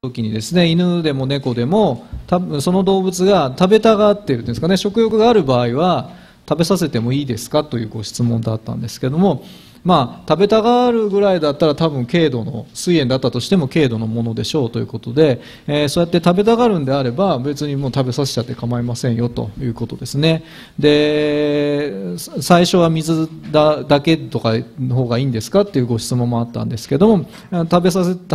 時にですね、犬でも猫でもその動物が食べたがっているんですかね、食欲がある場合は食べさせてもいいですかというご質問だったんですけども、食べたがるぐらいだったら多分軽度の膵炎だったとしても軽度のものでしょうということで、そうやって食べたがるんであれば別にもう食べさせちゃって構いませんよということですね。で、最初は水だけとかの方がいいんですかっていうご質問もあったんですけども、食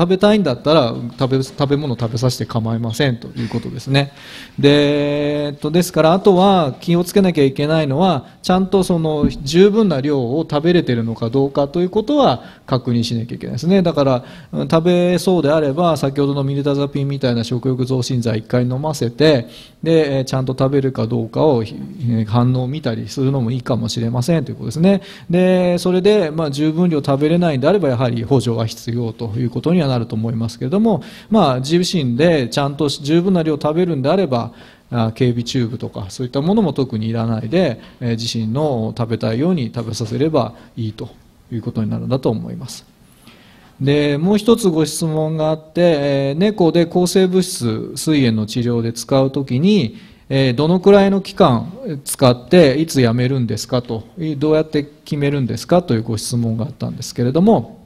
べたいんだったら食べ物を食べさせて構いませんということですね。ですからあとは気をつけなきゃいけないのは、ちゃんとその十分な量を食べれているのかどうかということは確認しなきゃいけないですね。だから食べそうであれば先ほどのミルタザピンみたいな食欲増進剤1回飲ませて、でちゃんと食べるかどうかを反応を見たりするのもいいかもしれませんということですね。でそれで十分量食べれないんであればやはり補助が必要ということにはなると思いますけれども、自身でちゃんと十分な量食べるんであれば警備チューブとかそういったものも特にいらないで、自身の食べたいように食べさせればいいということになるんだと思います。でもう一つご質問があって、猫で抗生物質膵炎の治療で使うときに、どのくらいの期間使っていつやめるんですかと、どうやって決めるんですかというご質問があったんですけれども、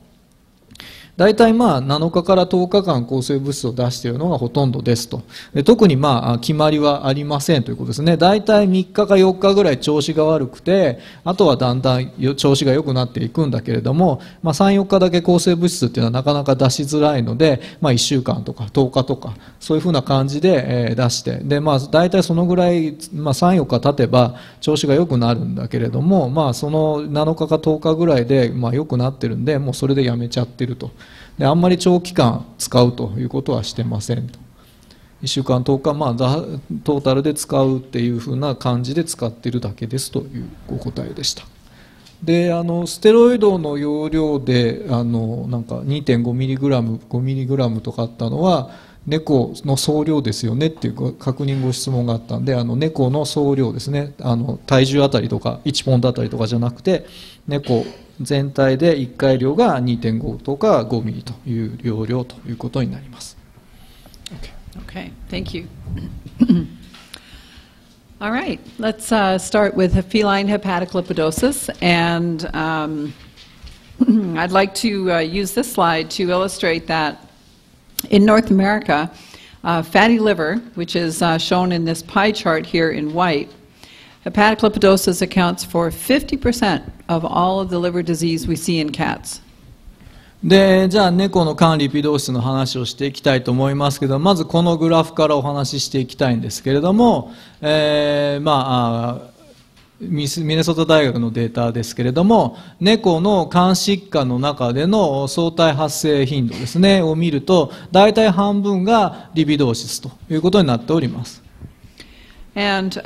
大体7日から10日間抗生物質を出しているのがほとんどですと。特に決まりはありませんということですね。大体3日か4日ぐらい調子が悪くて、あとはだんだん調子が良くなっていくんだけれども、3、4日だけ抗生物質っていうのはなかなか出しづらいので、1週間とか10日とかそういうふうな感じで出して、で大体そのぐらい、3、4日経てば調子が良くなるんだけれども、その7日か10日ぐらいで良くなってるんで、もうそれでやめちゃってると。であんまり長期間使うということはしてませんと。1週間10日、トータルで使うっていうふうな感じで使っているだけですというお答えでした。でステロイドの容量でなんか 2.5mg、5mg とかあったのは猫の総量ですよねっていう確認ご質問があったんで、猫の総量ですね、体重あたりとか1ポンドあたりとかじゃなくて、猫全体で1回量が 2.5 とか5ミリという容量ということになります。Okay, thank you. All right, let's start with feline hepatic lipidosis, and I'd like to use this slide to illustrate that in North America, fatty liver, which is shown in this pie chart here in white, hepatic lipidosis accounts for 50% of all of the liver disease we see in cats. でじゃあ猫の肝リピドーシスの話をしていきたいと思いますけど、まずこのグラフからお話ししていきたいんですけれども、ミネソタ大学のデータですけれども、猫の肝疾患の中での相対発生頻度ですねを見ると、大体半分がリピドーシスということになっております。And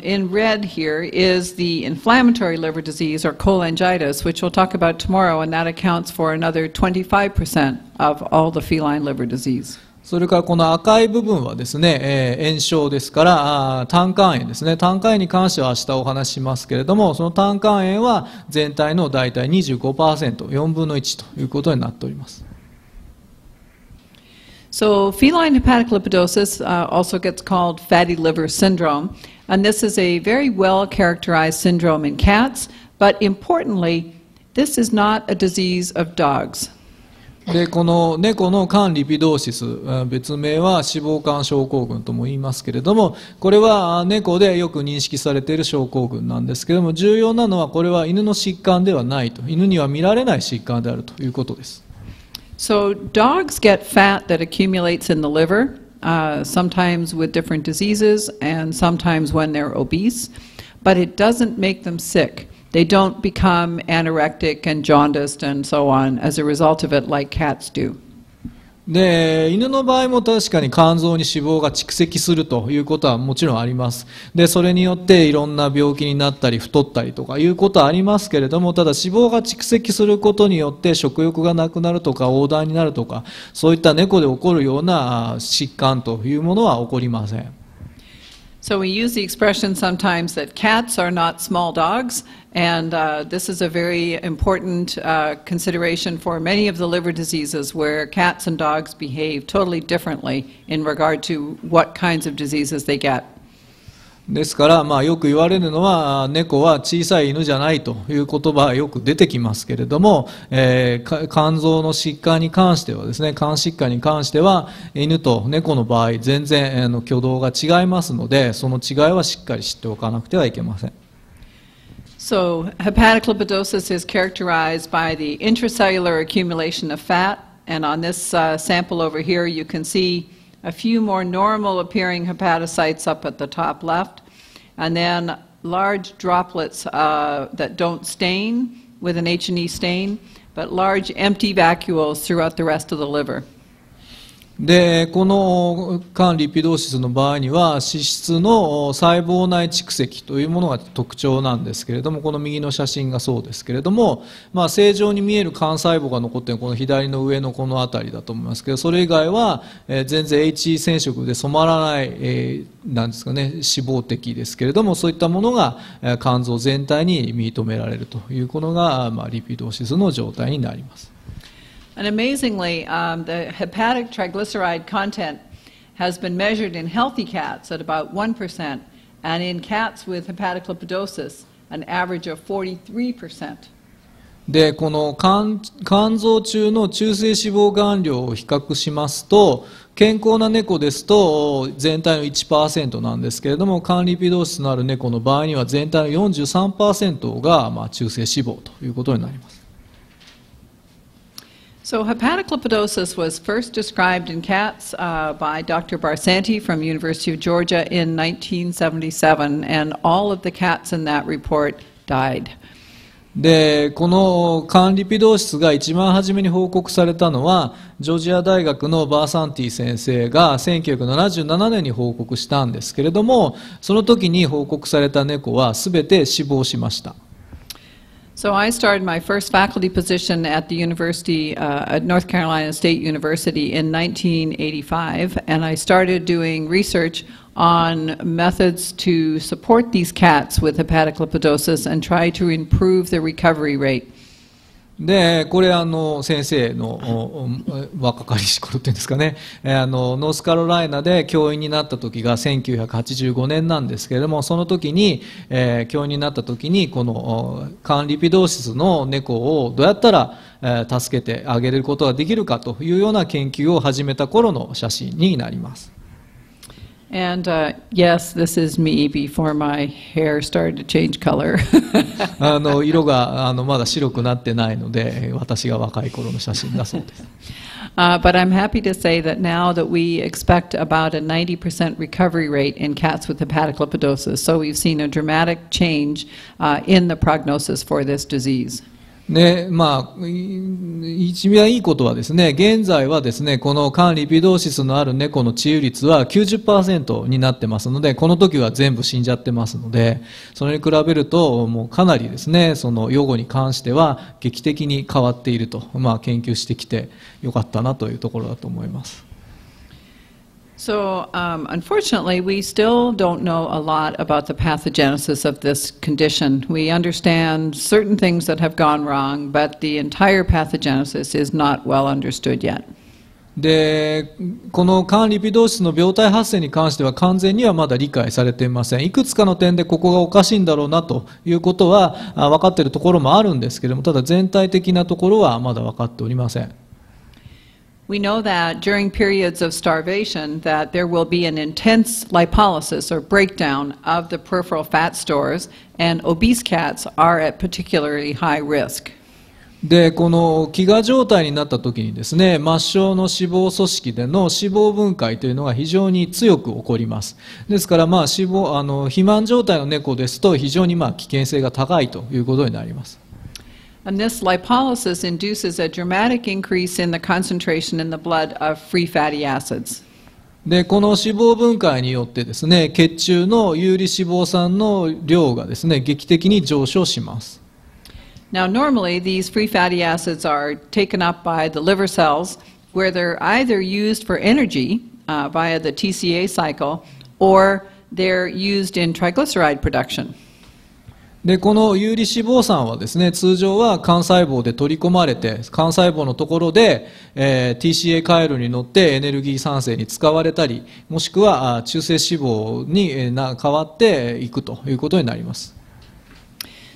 in red here is the inflammatory liver disease or cholangitis, which we'll talk about tomorrow, and that accounts for another 25% of all the feline liver disease. それからこの赤い部分はですね、炎症ですから胆管炎ですね。胆管炎に関しては明日お話ししますけれども、その胆管炎は全体の大体 25%、4分の1ということになっております。So feline hepatic lipidosis also gets called fatty liver syndrome, and this is a very well characterized syndrome in cats, but importantly, this is not a disease of dogs. でこの猫の肝リピドーシス、別名は脂肪肝症候群とも言いますけれども、これは猫でよく認識されている症候群なんですけれども、重要なのはこれは犬の疾患ではないと、犬には見られない疾患であるということです。So dogs get fat that accumulates in the liver, sometimes with different diseases and sometimes when they're obese, but it doesn't make them sick. They don't become anorectic and jaundiced and so on as a result of it like cats do. で犬の場合も確かに肝臓に脂肪が蓄積するということはもちろんあります。でそれによっていろんな病気になったり太ったりとかいうことはありますけれども、ただ脂肪が蓄積することによって食欲がなくなるとか黄疸になるとか、そういった猫で起こるような疾患というものは起こりません。So we use the expression sometimes that cats are not small dogs, and this is a very important consideration for many of the liver diseases where cats and dogs behave totally differently in regard to what kinds of diseases they get. ですから、よく言われるのは猫は小さい犬じゃないという言葉がよく出てきますけれども、肝臓の疾患に関してはですね、肝疾患に関しては犬と猫の場合全然挙動が違いますので、その違いはしっかり知っておかなくてはいけません。So hepatic lipidosis is characterized by the intracellular accumulation of fat, and on this sample over here you can see a few more normal appearing hepatocytes up at the top left, and then large droplets that don't stain with an H&E stain, but large empty vacuoles throughout the rest of the liver. で、この肝リピドーシスの場合には脂質の細胞内蓄積というものが特徴なんですけれども、この右の写真がそうですけれども、正常に見える肝細胞が残っているこの左の上のこの辺りだと思いますけど、それ以外は全然 HE 染色で染まらない、なんですかね、脂肪的ですけれども、そういったものが肝臓全体に認められるというのが、リピドーシスの状態になります。And amazingly, the hepatic triglyceride content has been measured in healthy cats at about 1%, and in cats with hepatic lipidosis, an average of 43%. で、この肝臓中の中性脂肪含量を比較しますと、健康な猫ですと全体の 1% なんですけれども、肝リピドーシスのある猫の場合には全体の 43% が中性脂肪ということになります。So hepatic lipidosis was first described in cats by Dr. Barsanti from University of Georgia in 1977, and all of the cats in that report died. で、この肝リピドーシスが一番初めに報告されたのはジョージア大学のバーサンティ先生が1977年に報告したんですけれども、その時に報告された猫は全て死亡しました。So I started my first faculty position at the university, at North Carolina State University in 1985, and I started doing research on methods to support these cats with hepatic lipidosis and try to improve the recovery rate. で、これ先生の若かりし頃っていうんですかね、ノースカロライナで教員になった時が1985年なんですけれども、その時に、教員になった時にこの肝リピドーシスの猫をどうやったら、助けてあげることができるかというような研究を始めた頃の写真になります。And yes, this is me before my hair started to change color. 色がまだ白くなってないので、私が若い頃の写真だそうです。But I'm happy to say that now that we expect about a 90% recovery rate in cats with hepatic lipidosis, so we've seen a dramatic change in the prognosis for this disease. で、一番いいことはですね、現在はですね、この肝リピドーシスのある猫の治癒率は 90% になってますので、この時は全部死んじゃってますので、それに比べるともうかなりですね、その予後に関しては劇的に変わっていると、研究してきてよかったなというところだと思います。So, unfortunately, we still don't know a lot about the pathogenesis of this condition. We understand certain things that have gone wrong, but the entire pathogenesis is not well understood yet. で、この肝リピドーシスの病態発生に関しては完全にはまだ理解されていません。いくつかの点でここがおかしいんだろうなということは分かっているところもあるんですけれども、ただ全体的なところはまだ分かっておりません。We know that during periods of starvation that there will be an intense lipolysis or breakdown of the peripheral fat stores, and obese cats are at particularly high risk. で、この飢餓状態になった時にですね、末梢の脂肪組織での脂肪分解というのが非常に強く起こります。ですから肥満状態の猫ですと非常に危険性が高いということになります。And this lipolysis induces a dramatic increase in the concentration in the blood of free fatty acids. で、この脂肪分解によってですね、血中の有利脂肪酸の量がですね、劇的に上昇します。Now, normally these free fatty acids are taken up by the liver cells, where they're either used for energy via the TCA cycle, or they're used in triglyceride production. でこの有利脂肪酸はですね、通常は幹細胞で取り込まれて、幹細胞のところで、TCA 回路に乗ってエネルギー産生に使われたり、もしくは中性脂肪に変わっていくということになります。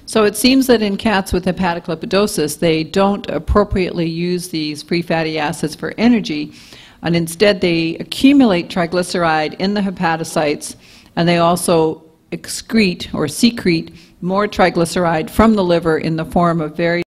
So it seems that in cats with hepatic lipidosis, they don't appropriately use these free fatty acids for energy, and instead they accumulate triglyceride in the hepatocytes, and they also excrete or secrete more triglyceride from the liver in the form of very